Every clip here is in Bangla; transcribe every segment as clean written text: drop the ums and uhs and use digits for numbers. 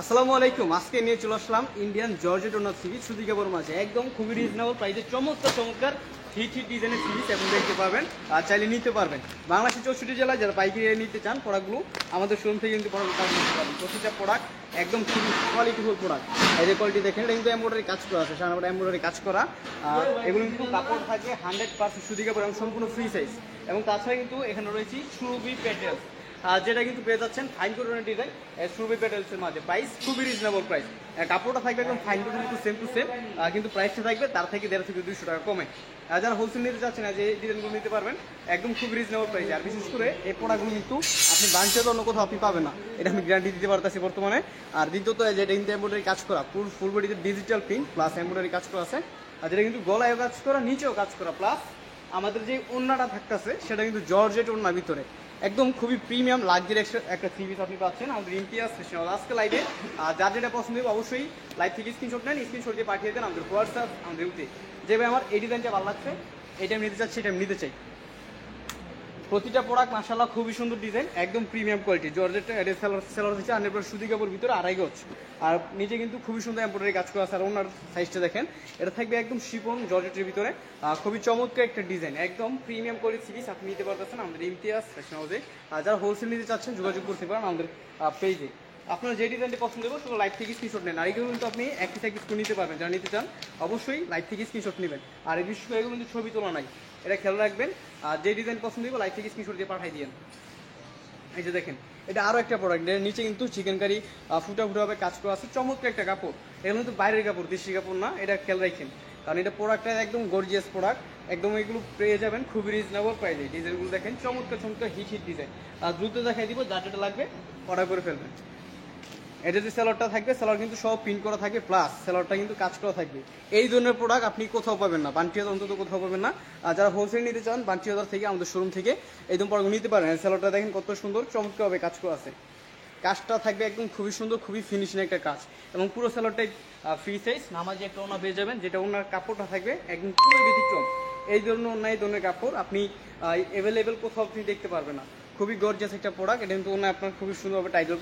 আসসালামু আলাইকুম। আজকে নিয়ে চলে আসলাম ইন্ডিয়ান জর্জেট ওনার সিরিজ সুতিকাপড় মাঝে একদম খুবই রিজনেবল প্রাইসে চমৎকার চমৎকার হিট ডিজাইনের সিরিজ এবং দেখতে পারবেন আর চাইলে নিতে পারবেন। বাংলাদেশের 64 জেলায় যারা পাইকারি নিতে চান প্রোডাক্টগুলো আমাদের শোরুম থেকে কিন্তু প্রোডাক্ট নিতে পারবেন। প্রতিটা প্রোডাক্ট একদম খুবই কোয়ালিটিফুল প্রোডাক্ট। এই যে কোয়ালিটি দেখেন, এটা কিন্তু এমব্রয়ডারি কাজ করা আছে, সারা এমব্রয়ডারি কাজ করা। আর এগুলো কিন্তু কাপড় থাকে 100% সুতি কাপড় এবং সম্পূর্ণ ফ্রি সাইজ। এবং তাছাড়া কিন্তু এখানে রয়েছে সুরভি প্যাটেল, যেটা কিন্তু পেয়ে যাচ্ছেন ফাইন কটনের ডিজাইন সুরভি প্যাটেলসের মাঝে। প্রাইস খুবই রিজনেবল প্রাইস। কাপড়টা থাকবে একদম ফাইন কটন কিন্তু সেম টু সেম, কিন্তু প্রাইসটা থাকবে তার থেকে 150 থেকে 200 টাকা কমে। যারা হোলসেল নিতে চাচ্ছেন যে ডিজাইনগুলো নিতে পারবেন একদম খুবই রিজনেবল প্রাইস। আর বিশেষ করে এই প্রোডাক্টগুলো কিন্তু আপনি বাঞ্চাতে অন্য কোথাও আপনি পাবেন না, এটা আমি গ্যারান্টি দিতে পারতেছি বর্তমানে। আর দ্বিতীয়ত যেটা কিন্তু এমব্রয়ডারি কাজ করা, ফুল বডিতে ডিজিটাল প্রিন্ট প্লাস এমব্রয়ডারি কাজ করা আছে। আর যেটা কিন্তু গলায়ও কাজ করা, নিচেও কাজ করা, প্লাস আমাদের যে ওড়নাটা থাকতেছে সেটা কিন্তু জর্জেট ওড়নার ভিতরে একদম খুবই প্রিমিয়াম লাক্সারি একটা থ্রি পিস আপনি পাচ্ছেন আমাদের ইমতিয়াজ ফ্যাশন হাউস। আজকে লাইভে যার যেটা পছন্দ হবে অবশ্যই লাইভ থেকে স্ক্রিনশট নেন, স্ক্রিনশট দিয়ে পাঠিয়ে দেন আমাদের হোয়াটসঅ্যাপ আমাদের ইউতে। যেভাবে আমার এই ডিজাইনটা ভালো লাগছে, এটা আমি নিতে চাচ্ছি, এটা আমি নিতে চাই। প্রতিটা প্রোডাক্ট মাশাআল্লাহ খুবই সুন্দর ডিজাইন, একদম প্রিমিয়াম কোয়ালিটি। জর্জেট সেলার হচ্ছে 100% সুতি কাপড় ভিতরে 2.5 গজ। আর নিচে কিন্তু খুবই সুন্দর এমব্রয়ডারি কাজ করা আছে। আর ওনার সাইজটা দেখেন, এটা থাকবে একদম শিফন জর্জেটের ভিতরে, খুবই চমৎকার একটা ডিজাইন, একদম প্রিমিয়াম কোয়ালিটি সিরিজ আপনি নিতে পারতেছেন আমাদের ইমতিয়াজ ফ্যাশন হাউসে। যারা হোলসেল নিতে চাচ্ছেন যোগাযোগ করতে পারেন আমাদের পেজে। আপনার যে ডিজাইনটা পছন্দ হবে শুধু লাইভ থেকে স্ক্রিনশট নেন। আর এগুলো কিন্তু আপনি একটি থেকে স্ক্রিন নিতে পারবেন, যারা নিতে চান অবশ্যই লাইভ থেকে স্ক্রিনশট নেবেন। আর এই বিশেষ করে এগুলো কিন্তু ছবি তোলা নাই, এটা খেয়াল রাখবেন। আর যে ডিজাইন পছন্দ হবে লাইভ থেকে স্ক্রিনশট দিয়ে পাঠিয়ে দিন। এই যে দেখেন, এটা আরও একটা প্রোডাক্ট, এর নিচে কিন্তু চিকেন কারি ফুটাভাবে কাজ করা আছে, চমৎকার একটা কাপড়। এগুলো কিন্তু বাইরের কাপড়, দেশি কাপড় না, এটা খেয়াল রাখেন। কারণ এটা প্রোডাক্টটা একদম গর্জিয়াস প্রোডাক্ট, একদম এগুলো পেয়ে যাবেন খুবই রিজনেবল প্রাইসে। ডিজাইনগুলো দেখেন চমৎকার চমৎকার হিট ডিজাইন। আর দ্রুত দেখাই দিব, যার যেটা লাগবে অর্ডার করে ফেলবেন। এটা যে সেলারটা থাকবে, সেলার কিন্তু সব প্রিন্ট করা থাকবে, প্লাস সেলারটা কিন্তু কাজ করা থাকবে। এই ধরনের প্রোডাক্ট আপনি কোথাও পাবেন না, বান্টিয়ার অন্তত কোথাও পাবেন না। আর যারা হোলসেল নিতে চান বান্টিয়াদার থেকে আমাদের শোরুম থেকে এই ধরনের প্রোডাক্ট নিতে পারেন। সেলারটা দেখেন কত সুন্দর চমৎকারভাবে কাজ করা আছে, কাজটা থাকবে একদম খুবই সুন্দর, খুবই ফিনিশিং একটা কাজ। এবং পুরো সেলারটাই ফ্রি সাইজ নামাজি একটা ওনা পেয়ে যাবেন, যেটা ওনার কাপড়টা থাকবে একদম পুরো ব্যতিক্রম। এই ধরনের অন্য এই ধরনের কাপড় আপনি অ্যাভেলেবেল কোথাও আপনি দেখতে পারবেন না। খুবই গর্জিয়াস একটা প্রোডাক্ট। এটা কিন্তু ওনা আপনার খুবই সুন্দরভাবে টাইটেল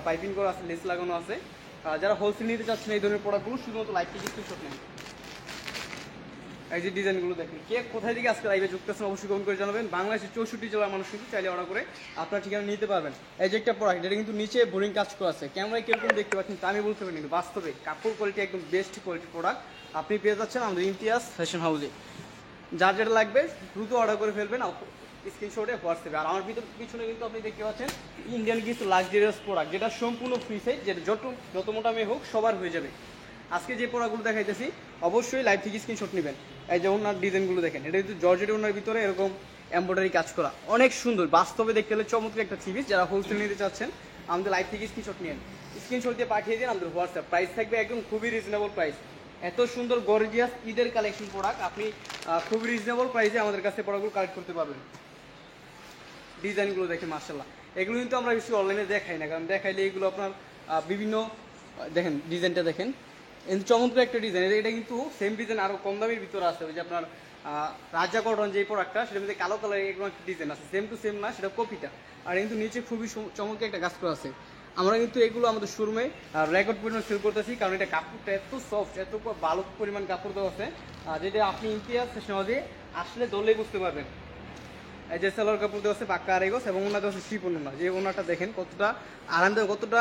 পাইপিং করা আছে, লেস লাগানো আছে। যারা হোলসেল নিতে চাচ্ছেন এই ধরনের প্রোডাক্টগুলো শুধুমাত্র লাইভ থেকে স্ক্রিনশট নেন। এই যে ডিজাইনগুলো দেখেন, কে কোথায় থেকে আজকে লাইভে যুক্ত আছেন অবশ্যই কমেন্ট করে জানাবেন। বাংলাদেশের 64 জেলার মানুষ কিন্তু চাইলে অর্ডার করে আপনার ঠিকানা নিতে পারবেন। এই যে একটা প্রোডাক্ট, এটা কিন্তু নিচে বোরিং কাজ করা আছে, ক্যামেরায় কিরকম দেখতে পাচ্ছেন তা আমি বলতে পারি, কিন্তু বাস্তবে কাপড় কোয়ালিটি একদম বেস্ট কোয়ালিটি প্রোডাক্ট আপনি পেয়ে যাচ্ছেন আমাদের ইমতিয়াজ ফ্যাশন হাউসে। যার যেটা লাগবে দ্রুত অর্ডার করে ফেলবেন স্ক্রিনশটে হোয়াটসঅ্যাপে। আর আমার পিছনে কিন্তু আপনি দেখতে পাচ্ছেন ইন্ডিয়ান কিছু লাক্সারিয়াস প্রোডাক্ট, যেটা সম্পূর্ণ ফ্রি সাইজ, যেটা যত মোটা মেয়ে হোক সবার হয়ে যাবে। আজকে যে প্রোডাক্টগুলো দেখাইতেছি অবশ্যই লাইভ থেকে স্ক্রিনশট নেবেন। এই যে ওনার ডিজাইনগুলো দেখেন, এটা কিন্তু জর্জেট ওনার ভিতরে এরকম এমব্রয়ডারি কাজ করা, অনেক সুন্দর। বাস্তবে দেখতে হলে চমৎকার একটা থ্রি পিস। যারা হোলসেল নিতে চাচ্ছেন আমাদের লাইভ থেকে স্ক্রিনশট নিন, স্ক্রিনশট দিয়ে পাঠিয়ে দিন আমাদের হোয়াটসঅ্যাপ। প্রাইস থাকবে একদম খুবই রিজনেবল প্রাইস। এত সুন্দর গর্জিয়াস ঈদের কালেকশন প্রোডাক্ট আপনি খুবই রিজনেবল প্রাইসে আমাদের কাছে প্রোডাক্টগুলো কালেক্ট করতে পারবেন। ডিজাইনগুলো দেখেন মাশাআল্লাহ, এগুলো কিন্তু আমরা বেশি অনলাইনে দেখাই না, কারণ দেখাইলে এগুলো আপনার বিভিন্ন দেখেন ডিজাইনটা দেখেন চমৎকার একটা ডিজাইন। এটা কিন্তু সেম ডিজাইন আরও কম দামের ভিতরে আছে। ওই যে আপনার রাজা কটন যে প্রোডাক্টটা, সেটার মধ্যে কালো কালার এরকম একটা ডিজাইন আছে, সেম টু সেম না, সেটা কপিটা। আর কিন্তু নিচে খুবই চমৎকার একটা কাজ করা আছে। আমরা কিন্তু এগুলো আমাদের শোরুমে রেকর্ড পরিমাণ সেল করতেছি, কারণ এটা কাপড়টা এত সফট, এত ভালো পরিমাণ কাপড় দেওয়া আছে, যেটা আপনি ইমতিয়াজ সহজে আসলে ধরলেই বুঝতে পারবেন। এই যে সেলার কাপড় দেওয়া আছে পাক্কা 2.5 গজ, এবং ওনার দেওয়া আছে শিপন ওনা। যে ওনাটা দেখেন কতটা আরামদায়ক, কতটা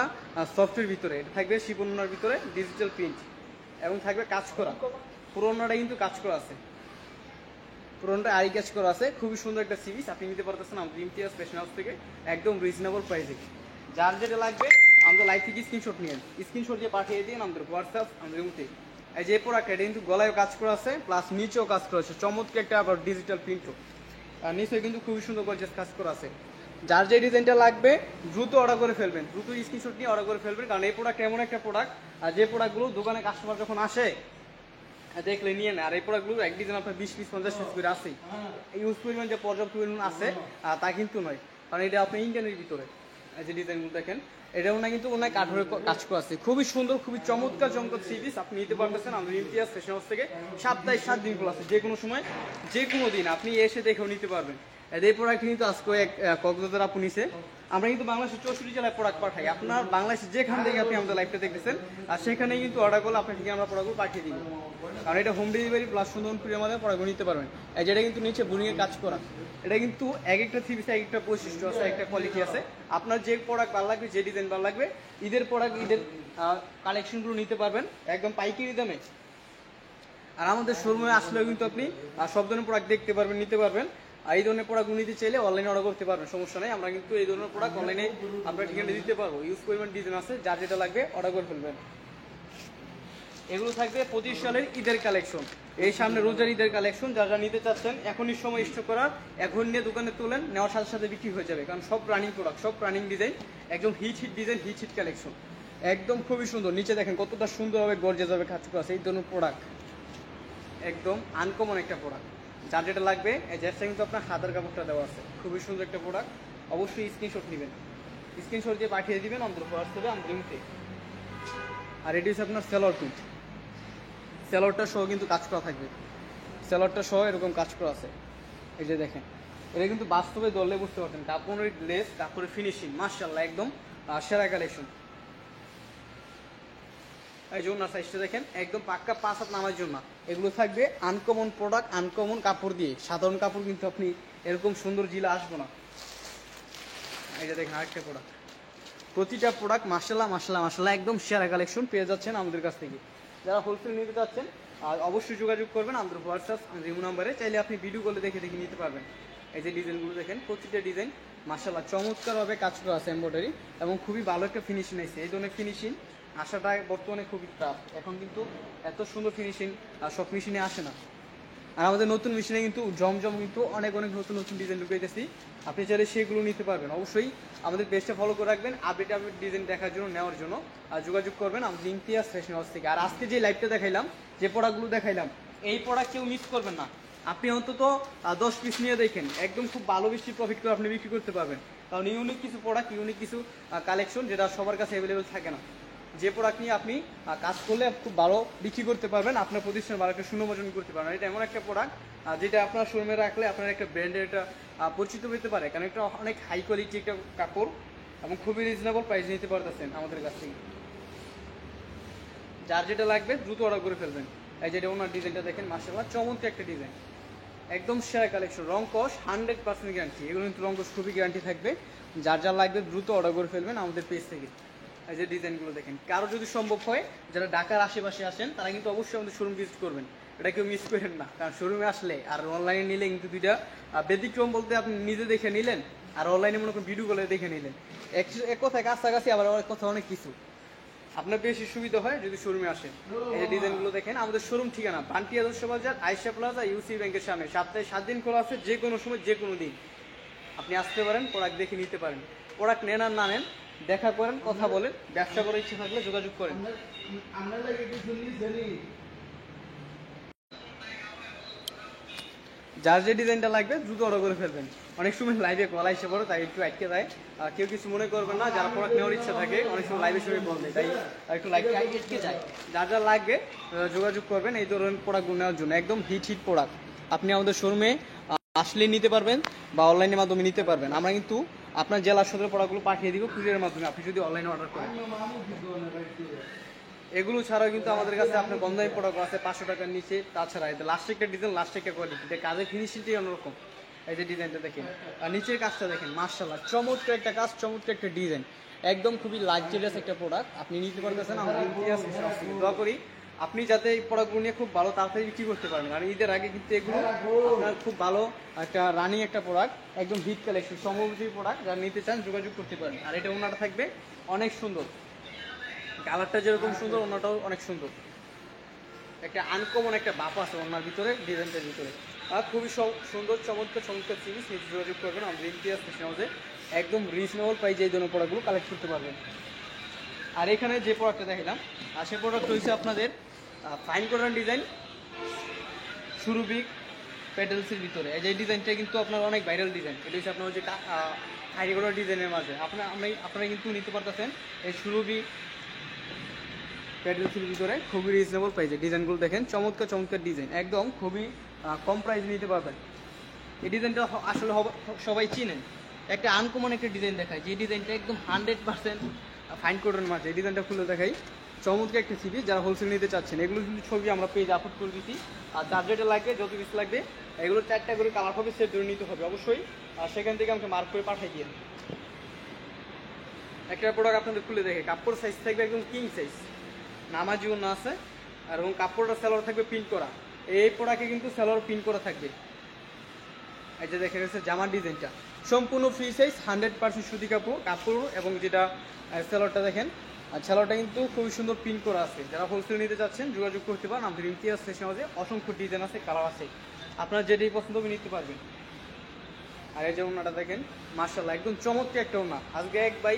সফটের ভিতরে। এটা থাকবে শিপন ওনার ভিতরে ডিজিটাল প্রিন্ট এবং থাকবে কাজ করা, পুরোনোটা কিন্তু কাজ করা আছে, পুরোনোটা আরি কাজ করা আছে। খুবই সুন্দর একটা সিরিজ আপনি নিতে পারতেছেন আমাদের ইমতিয়াজ ফ্যাশন হাউস থেকে একদম রিজনেবল প্রাইসে। যার যেটা লাগবে আমাদের লাইভ থেকে স্ক্রিনশট নিন, স্ক্রিনশট দিয়ে পাঠিয়ে দিন আমাদের হোয়াটসঅ্যাপ আমাদের ইমতে। এই যে প্রোডাক্ট, এটা কিন্তু গলায়ও কাজ করা আছে, প্লাস নিচেও কাজ করা আছে, চমৎকার একটা আবার ডিজিটাল প্রিন্টও। আর নিচে কিন্তু খুবই সুন্দর করে কাজ করা আছে। যার যে ডিজাইনটা লাগবে দ্রুত অর্ডার করে ফেলবেন, দ্রুত স্ক্রিনশট নিয়ে অর্ডার করে ফেলবেন। কারণ এই প্রোডাক্ট এমন একটা প্রোডাক্ট, আর যে প্রোডাক্টগুলো দোকানে কাস্টমার যখন আসে দেখলে নিয়ে নেয়। আর এই প্রোডাক্টগুলো এক ডিজাইন আপনার 20 পিস 50 পিস করে আসেই, ইউজ পরিমাণ যে পর্যাপ্ত পরিমাণ আছে তা কিন্তু নয়, কারণ এটা আপনি ইন্ডিয়ানের ভিতরে। এই যে ডিজাইনগুলো দেখেন, এটাও না কিন্তু অনেক কাঠের কাজ করা আছে, খুবই সুন্দর, খুবই চমৎকার চমৎকার সিরিজ আপনি নিতে পারতেছেন আমাদের ইমতিয়াজ ফ্যাশন হাউস থেকে। সপ্তাহে 7 দিন খোলা আছে, যে কোনো সময় যে কোনো দিন আপনি এসে দেখেও নিতে পারবেন। এই প্রোডাক্ট কিন্তু আজকে এক কক্সবাজার আপু নিছে। আমরা কিন্তু বাংলাদেশের 64 জেলায় প্রোডাক্ট পাঠাই। আপনার বাংলাদেশের যেখান থেকে আপনি আমাদের লাইভটা দেখতেছেন আর সেখানেই কিন্তু অর্ডার করলে আপনার ঠিকানা আমরা প্রোডাক্টগুলো পাঠিয়ে দিব। কারণ এটা হোম ডেলিভারি প্লাস সুন্দরবনপুরের মধ্যে প্রোডাক্টগুলো নিতে পারবেন। যেটা কিন্তু নিচে বুনিংয়ের কাজ করা, এটা কিন্তু এক একটা থ্রি পিসে এক একটা বৈশিষ্ট্য আছে, একটা কোয়ালিটি আছে। আপনার যে প্রোডাক্ট ভালো লাগবে, যে ডিজাইন ভালো লাগবে, ঈদের প্রোডাক্ট ঈদের কালেকশনগুলো নিতে পারবেন একদম পাইকারি দামে। আর আমাদের শোরুমে আসলেও কিন্তু আপনি সব ধরনের প্রোডাক্ট দেখতে পারবেন, নিতে পারবেন। আর এই ধরনের প্রোডাক্ট নিতে চাইলে অনলাইনে অর্ডার করতে পারবেন, সমস্যা নেই। আমরা কিন্তু এই ধরনের প্রোডাক্ট অনলাইনে আপনার ঠিকানা দিতে পারবো। ইউজ পরিমাণ ডিজাইন আছে, যার যেটা লাগবে অর্ডার করে ফেলবেন। এগুলো থাকবে 25 সালের ঈদের কালেকশন, এই সামনে রোজার ঈদের কালেকশন। যারা নিতে চাচ্ছেন এখনই সময় স্টক করার, এখন নিয়ে দোকানে তোলেন, নেওয়ার সাথে সাথে বিক্রি হয়ে যাবে। কারণ সব রানিং প্রোডাক্ট, সব রানিং ডিজাইন, একদম হিট ডিজাইন, হিট কালেকশন, একদম খুবই সুন্দর। নিচে দেখেন কতটা সুন্দরভাবে গর্জে যাবে কাজ করা আছে। এই ধরনের প্রোডাক্ট একদম আনকমন একটা প্রোডাক্ট, যার যেটা লাগবে এই ড্রেসটা কিন্তু আপনার হাতার কাপড়টা দেওয়া আছে, খুবই সুন্দর একটা প্রোডাক্ট। অবশ্যই স্ক্রিনশট নেবেন, স্ক্রিনশট দিয়ে পাঠিয়ে দিবেন আমাদের হোয়াটসঅ্যাপে, আমাদের লিঙ্কে। আর এটি হচ্ছে আপনার সেলর প্রিন্ট, সেলরটা সহ কিন্তু কাজ করা থাকবে, সেলরটা সহ এরকম কাজ করা আছে। এই যে দেখেন, এটা কিন্তু বাস্তবে দলে বুঝতে পারছেন, কাপড়ের লেস, কাপড়ের ফিনিশিং মাশাআল্লাহ একদম সেরা কালেকশন। এই জন্য সাইজটা দেখেন একদম পাক্কা 5 হাত নামার জন্য। এগুলো থাকবে আনকমন প্রোডাক্ট, আনকমন কাপড় দিয়ে। সাধারণ কাপড় কিন্তু আপনি এরকম সুন্দর জিলা আসবো না। এই যে দেখেন আরেকটা প্রোডাক্ট, প্রতিটা প্রোডাক্ট মাশাআল্লাহ মাশাআল্লাহ মাশাআল্লাহ একদম সেরা কালেকশন পেয়ে যাচ্ছেন আমাদের কাছ থেকে। যারা হোলসেল নিতে চাচ্ছেন আর অবশ্যই যোগাযোগ করবেন আমাদের হোয়াটসঅ্যাপ রিমু নাম্বারে, চাইলে আপনি ভিডিও কলে দেখে দেখে নিতে পারবেন। এই যে ডিজাইনগুলো দেখেন, প্রতিটা ডিজাইন মাশাআল্লাহ চমৎকারভাবে কাজ করা আছে এমব্রয়ডারি, এবং খুবই ভালো একটা ফিনিশিং আছে। এই ধরনের ফিনিশিং আসাটা বর্তমানে খুবই টাফ, এখন কিন্তু এত সুন্দর ফিনিশিং সব মেশিনে আসে না। আর আমাদের নতুন মেশিনে কিন্তু জমজম কিন্তু অনেক অনেক নতুন নতুন ডিজাইন ঢুকাইতেছি, আপনি চাইলে সেগুলো নিতে পারবেন। অবশ্যই আমাদের পেজটা ফলো করে রাখবেন, আপডেট ডিজাইন দেখার জন্য, নেওয়ার জন্য। আর যোগাযোগ করবেন আমাদের ইমতিয়াজ ফ্যাশন হাউস থেকে। আর আজকে যে লাইভটা দেখাইলাম, যে প্রোডাক্টগুলো দেখাইলাম, এই প্রোডাক্ট কেউ মিস করবেন না। আপনি অন্তত 10 পিস নিয়ে দেখেন, একদম খুব ভালো বেশি প্রফিট করে আপনি বিক্রি করতে পারবেন। কারণ ইউনিক কিছু প্রোডাক্ট, ইউনিক কিছু কালেকশন যেটা সবার কাছে অ্যাভেলেবেল থাকে না। যে প্রোডাক্ট নিয়ে আপনি কাজ করলে খুব ভালো বিক্রি করতে পারবেন, আপনার প্রতিষ্ঠান ভালো একটা সুনাম অর্জন করতে পারবেন। এটা এমন একটা প্রোডাক্ট যেটা আপনার শোরুমে রাখলে আপনার একটা ব্র্যান্ডের একটা পরিচিত পেতে পারে। কারণ এটা অনেক হাই কোয়ালিটি একটা কাপড় এবং খুবই রিজনেবল প্রাইস নিতে পারতেছেন আমাদের কাছ থেকে। যার যেটা লাগবে দ্রুত অর্ডার করে ফেলবেন। এই যেটা ওনার ডিজাইনটা দেখেন মাশাআল্লাহ চমৎকার একটা ডিজাইন, একদম সেরা কালেকশন। রং কস 100% গ্যারান্টি, এগুলো কিন্তু রং কস খুবই গ্যারান্টি থাকবে। যার যা লাগবে দ্রুত অর্ডার করে ফেলবেন আমাদের পেজ থেকে। এই যে ডিজাইনগুলো দেখেন, কারো যদি সম্ভব হয় যারা ঢাকার আশেপাশে আসেন তারা কিন্তু অবশ্যই আমাদের শোরুম ভিজিট করবেন, এটা কেউ মিস করেন না। কারণ শোরুমে আসলে আর অনলাইনে নিলে কিন্তু দুইটা ব্যতিক্রম বলতে, আপনি নিজে দেখে নিলেন আর অনলাইনে মনে করেন ভিডিও কলে দেখে নিলেন, এক কথায় কাছাকাছি, আবার অনেক কথা অনেক কিছু। আপনার বেশি সুবিধা হয় যদি শোরুমে আসেন। এই যে ডিজাইনগুলো দেখেন, আমাদের শোরুম ঠিকানা পান্টি আদর্শ বাজার, আয়েশা প্লাজা, ইউসি ব্যাংকের সামনে। সপ্তাহে 7 দিন খোলা আছে, যে কোনো সময় যে কোনো দিন আপনি আসতে পারেন, প্রোডাক্ট দেখে নিতে পারেন। প্রোডাক্ট নেন আর না নেন, দেখা করেন, কথা বলেন, ব্যবসা করার ইচ্ছে থাকলে যোগাযোগ করেন। যার যে ডিজাইনটা লাগবে দ্রুত অর্ডার করে ফেলবেন। অনেক সময় লাইভে কল এসে পড়ে, তাই একটু আটকে যায়। কেউ কিছু মনে করবেন না, যারা প্রোডাক্ট নেওয়ার ইচ্ছা থাকে অনেক সময় লাইভের সময় বল দেয়, তাই একটু লাইভটা আটকে যায়। যার যা লাগবে যোগাযোগ করবেন এই ধরনের প্রোডাক্টগুলো নেওয়ার জন্য। একদম হিট প্রোডাক্ট, আপনি আমাদের শোরুমে আসলে নিতে পারবেন বা অনলাইনের মাধ্যমে নিতে পারবেন। আমরা কিন্তু আপনার জেলার সদর প্রোডাক্টগুলো পাঠিয়ে দিব কুরিয়ারের মাধ্যমে, আপনি যদি অনলাইনে অর্ডার করেন। এগুলো ছাড়াও কিন্তু আমাদের কাছে আপনার কম দামি প্রোডাক্ট আছে 500 টাকার নিচে। তাছাড়া এটা লাস্ট একটা ডিজাইন, লাস্ট একটা কোয়ালিটি, এটা কাজের ফিনিশিংটাই অন্যরকম। এই যে ডিজাইনটা দেখেন আর নিচের কাজটা দেখেন, মাশাআল্লাহ চমৎকার একটা কাজ, চমৎকার একটা ডিজাইন, একদম খুবই লাক্সারিয়াস একটা প্রোডাক্ট। আপনি নিতে পারতেছেন আমাদের ইতিহাস দোয়া করি আপনি যাতে এই প্রোডাক্টগুলো নিয়ে খুব ভালো তাড়াতাড়ি বিক্রি করতে পারবেন। আর ঈদের আগে কিন্তু এগুলো আপনার খুব ভালো একটা রানিং একটা প্রোডাক্ট, একদম হিট কালেকশন, সমৃদ্ধি প্রোডাক্ট। যারা নিতে চান যোগাযোগ করতে পারেন। আর এটা ওনাটা থাকবে অনেক সুন্দর, কালারটা যেরকম সুন্দর ওনাটাও অনেক সুন্দর, একটা আনকমন একটা বাপ আছে ওনার ভিতরে, ডিজাইনটার ভিতরে। আর খুবই সুন্দর চমৎকার চমৎকার জিনিস, নিচে যোগাযোগ করবেন আমাদের ইমতিয়াজ ফ্যাশন হাউসে। একদম রিজনেবল প্রাইসে এই ধরনের প্রোডাক্টগুলো কালেক্ট করতে পারবেন। আর এখানে যে প্রোডাক্টটা দেখালাম, আর সেই প্রোডাক্ট হচ্ছে আপনাদের ফাইন কটন ডিজাইন, সুরুবি প্যাটেলসের ভিতরে। এই যে ডিজাইনটা কিন্তু আপনার অনেক ভাইরাল ডিজাইন, এটা হচ্ছে আপনার হচ্ছে ফাইন কটন ডিজাইনের মাঝে আপনারা কিন্তু নিতে পারতেছেন এই সুরুবি প্যাটেলসের ভিতরে খুবই রিজনেবল প্রাইসে। ডিজাইনগুলো দেখেন চমৎকার চমৎকার ডিজাইন, একদম খুবই কম প্রাইসে নিতে পারবেন। এই ডিজাইনটা আসলে সবাই চিনেন। একটা আনকমন একটা ডিজাইন দেখায়, যে ডিজাইনটা একদম 100% ফাইন কোটের মাঝে। এই ডিজাইনটা খুলে দেখাই, চমৎকার একটা থ্রি পিস। যারা হোলসেল নিতে চাচ্ছেন, এগুলো কিন্তু ছবি আমরা পেজে আপলোড করে দিচ্ছি। আর যার যেটা লাগবে, যত পিস লাগবে, এগুলো 4টা করে কালার হবে, সেট ধরে নিতে হবে অবশ্যই। আর সেখান থেকে আমাকে মার্ক করে পাঠিয়ে দিয়ে একটা প্রোডাক্ট আপনাদের খুলে দেখে। কাপড় সাইজ থাকবে একদম কিং সাইজ, নামাজি ওড়না আছে, আর এবং কাপড়টা সেলোয়ার থাকবে প্রিন্ট করা। এই প্রোডাক্টে কিন্তু সেলোয়ার প্রিন্ট করা থাকবে। এই যে দেখে গেছে জামার ডিজাইনটা সম্পূর্ণ ফ্রি সাইজ, 100% সুতি কাপড় এবং যেটা সেলোয়ারটা দেখেন, আর সেলোয়ারটা কিন্তু খুবই সুন্দর প্রিন্ট করা আছে। যারা হোলসেল নিতে চাচ্ছেন যোগাযোগ করতে পারেন। আমাদের ইমতিয়াজ ফ্যাশন হাউসে অসংখ্য ডিজাইন আছে, কালার আছে, আপনারা যেটাই পছন্দ হবে নিতে পারবেন। আর এই যে ওনাটা দেখেন, মার্শাল্লাহ একদম চমৎকার একটা ওনা। আজকে এক ভাই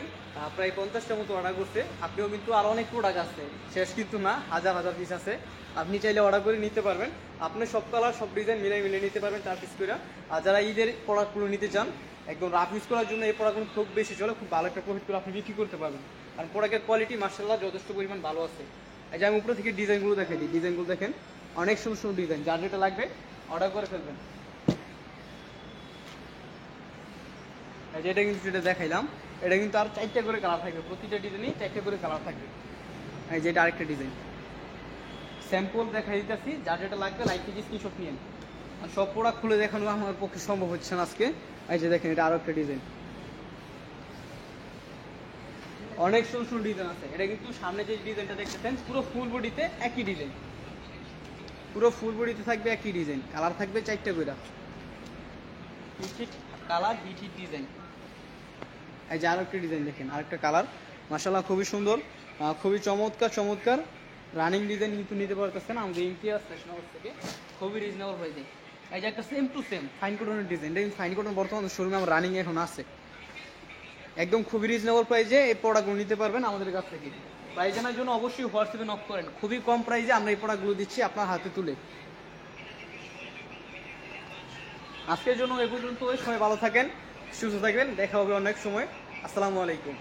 প্রায় 50টার মতো অর্ডার করছে। আপনিও কিন্তু আরও অনেক প্রোডাক্ট আছে, শেষ কিন্তু না, হাজার হাজার পিস আছে। আপনি চাইলে অর্ডার করে নিতে পারবেন। আপনি সব কালার সব ডিজাইন মিলিয়ে নিতে পারবেন 4 পিস করে। আর যারা ঈদের প্রোডাক্টগুলো নিতে চান, একদম রাফ ইউজ করার জন্য এই প্রোডাক্টগুলো খুব বেশি চলে, খুব ভালো একটা প্রফিট করে আপনি বিক্রি করতে পারবেন। কারণ প্রোডাক্টের কোয়ালিটি মার্শাল্লাহ যথেষ্ট পরিমাণ ভালো আছে। এই যে আমি উপরে থেকে ডিজাইনগুলো দেখাই দিই, ডিজাইনগুলো দেখেন, অনেক সুন্দর সুন্দর ডিজাইন। যার যেটা লাগবে অর্ডার করে ফেলবেন। যেটা কিন্তু যেটা দেখাইলাম, এটা কিন্তু আর 4টা করে কালার থাকবে, প্রতিটা ডিজাইনই 4টা করে কালার থাকবে। এই যেটা আরেকটা ডিজাইন স্যাম্পল দেখাই দিতেছি, যার যেটা লাগবে লাইক থেকে স্ক্রিনশট নিয়েন। আর সব প্রোডাক্ট খুলে দেখানো আমার পক্ষে সম্ভব হচ্ছে না আজকে। এই যে দেখেন, এটা আরো একটা ডিজাইন, অনেক সুন্দর সুন্দর ডিজাইন আছে। এটা কিন্তু সামনে যে ডিজাইনটা দেখতেছেন, পুরো ফুল বডিতে একই ডিজাইন, পুরো ফুল বডিতে থাকবে একই ডিজাইন, কালার থাকবে 4টা করে কালার, বিটি ডিজাইন। এই যে আরেকটা ডিজাইন দেখেন, আরেকটা কালার, মাশাআল্লাহ খুবই সুন্দর, খুবই চমৎকার রানিং ডিজাইন কিন্তু নিতে পারতেছেন আমাদের ইমতিয়াজ ফ্যাশন হাউস থেকে খুবই রিজনেবল প্রাইসে। এই যে একটা সেম টু সেম ফাইন কটনের ডিজাইন, এটা ফাইন কটন বর্তমানে শোরুমে আমার রানিং এখন আছে। একদম খুবই রিজনেবল প্রাইসে এই প্রোডাক্টগুলো নিতে পারবেন আমাদের কাছ থেকে। প্রাইস জানার জন্য অবশ্যই হোয়াটসঅ্যাপে নক করেন। খুবই কম প্রাইসে আমরা এই প্রোডাক্টগুলো দিচ্ছি আপনার হাতে তুলে। আজকের জন্য এ পর্যন্ত, সবাই ভালো থাকেন, সুস্থ থাকবেন, দেখা হবে অনেক সময়। আসসালামু আলাইকুম।